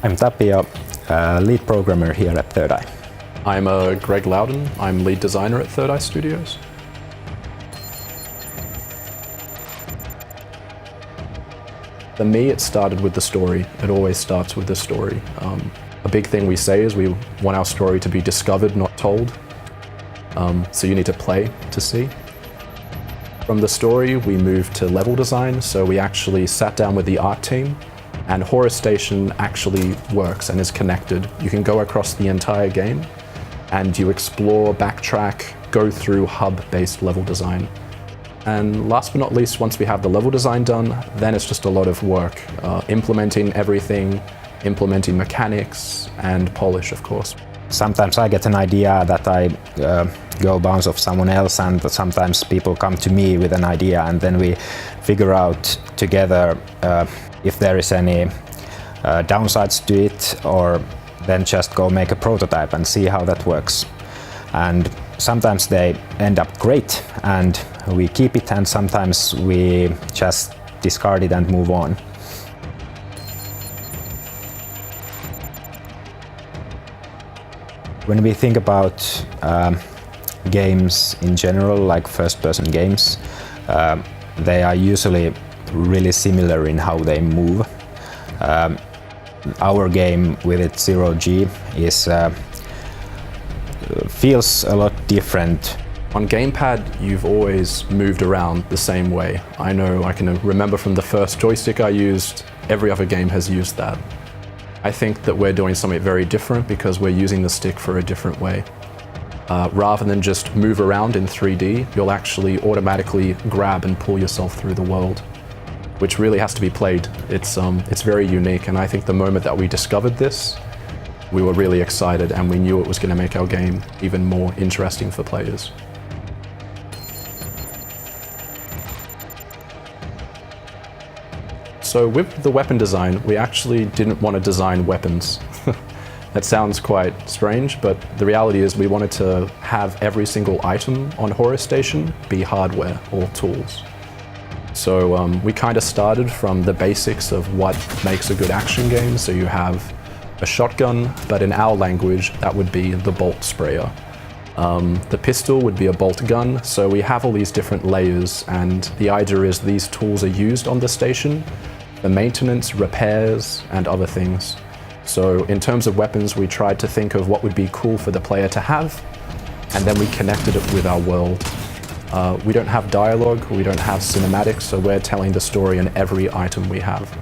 I'm Tapio, lead programmer here at Third Eye. I'm Greg Loudon. I'm lead designer at Third Eye Studios. For me, it started with the story. It always starts with the story. A big thing we say is we want our story to be discovered, not told. So you need to play to see. From the story, we moved to level design, so we actually sat down with the art team, and Horus Station actually works and is connected. You can go across the entire game, and you explore, backtrack, go through hub-based level design. And last but not least, once we have the level design done, then it's just a lot of work, implementing everything, implementing mechanics, and polish, of course. Sometimes I get an idea that I go bounce off someone else, and sometimes people come to me with an idea, and then we figure out together if there is any downsides to it, or then just go make a prototype and see how that works. And sometimes they end up great and we keep it, and sometimes we just discard it and move on. When we think about games in general, like first-person games, they are usually really similar in how they move. Our game with its 0G feels a lot different. On gamepad, you've always moved around the same way. I know I can remember from the first joystick I used, every other game has used that. I think that we're doing something very different because we're using the stick for a different way. Rather than just move around in 3D, you'll actually automatically grab and pull yourself through the world, which really has to be played. It's very unique, and I think the moment that we discovered this, we were really excited, and we knew it was going to make our game even more interesting for players. So with the weapon design, we actually didn't want to design weapons. That sounds quite strange, but the reality is we wanted to have every single item on Horus Station be hardware or tools. So we kind of started from the basics of what makes a good action game. So you have a shotgun, but in our language, that would be the bolt sprayer. The pistol would be a bolt gun. So we have all these different layers, and the idea is these tools are used on the station for maintenance, repairs, and other things. So in terms of weapons, we tried to think of what would be cool for the player to have, and then we connected it with our world. We don't have dialogue, we don't have cinematics, so we're telling the story in every item we have.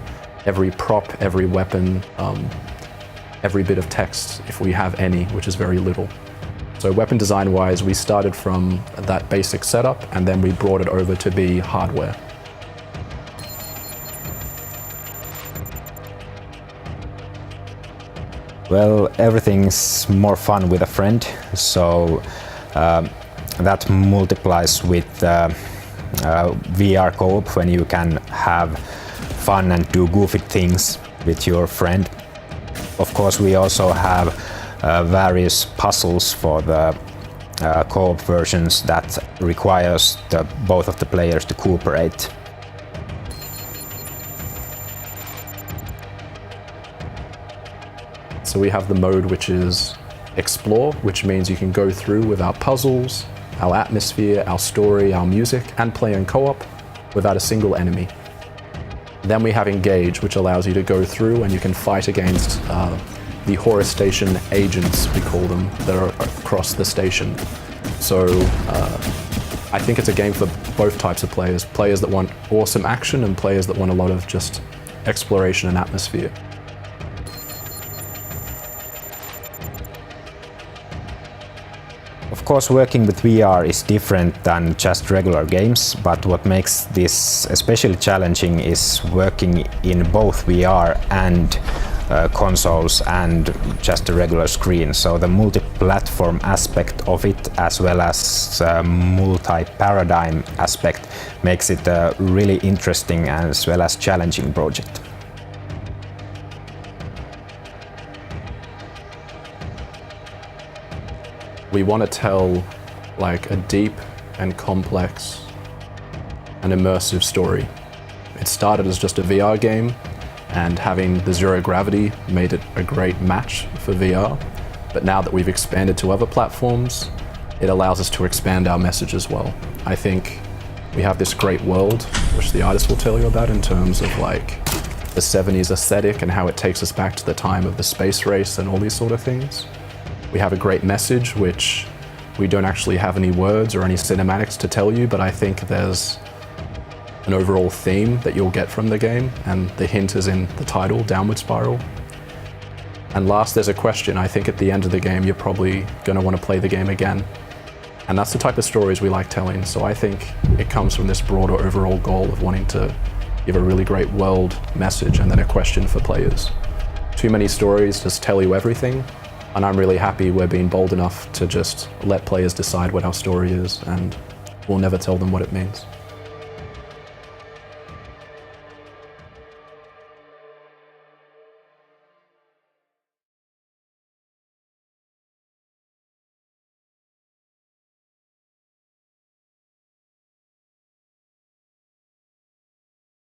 Every prop, every weapon, every bit of text, if we have any, which is very little. So weapon design-wise, we started from that basic setup, and then we brought it over to be hardware. Well, everything's more fun with a friend, so that multiplies with VR co-op, when you can have fun and do goofy things with your friend. Of course, we also have various puzzles for the co-op versions that requires both of the players to cooperate. So we have the mode which is explore, which means you can go through with our puzzles, our atmosphere, our story, our music, and play in co-op without a single enemy. Then we have engage, which allows you to go through and you can fight against the Horus Station agents, we call them, that are across the station. So I think it's a game for both types of players. Players that want awesome action and players that want a lot of just exploration and atmosphere. Of course, working with VR is different than just regular games, but what makes this especially challenging is working in both VR and consoles and just a regular screen. So the multi-platform aspect of it, as well as multi-paradigm aspect, makes it a really interesting as well as challenging project. We want to tell like a deep and complex and immersive story. It started as just a VR game, and having the zero gravity made it a great match for VR. But now that we've expanded to other platforms, it allows us to expand our message as well. I think we have this great world, which the artist will tell you about in terms of like the 70s aesthetic and how it takes us back to the time of the space race and all these sort of things. We have a great message, which we don't actually have any words or any cinematics to tell you, but I think there's an overall theme that you'll get from the game, and the hint is in the title, Downward Spiral. And last, there's a question. I think at the end of the game, you're probably going to want to play the game again. And that's the type of stories we like telling, so I think it comes from this broader overall goal of wanting to give a really great world message and then a question for players. Too many stories just tell you everything, and I'm really happy we're being bold enough to just let players decide what our story is, and we'll never tell them what it means.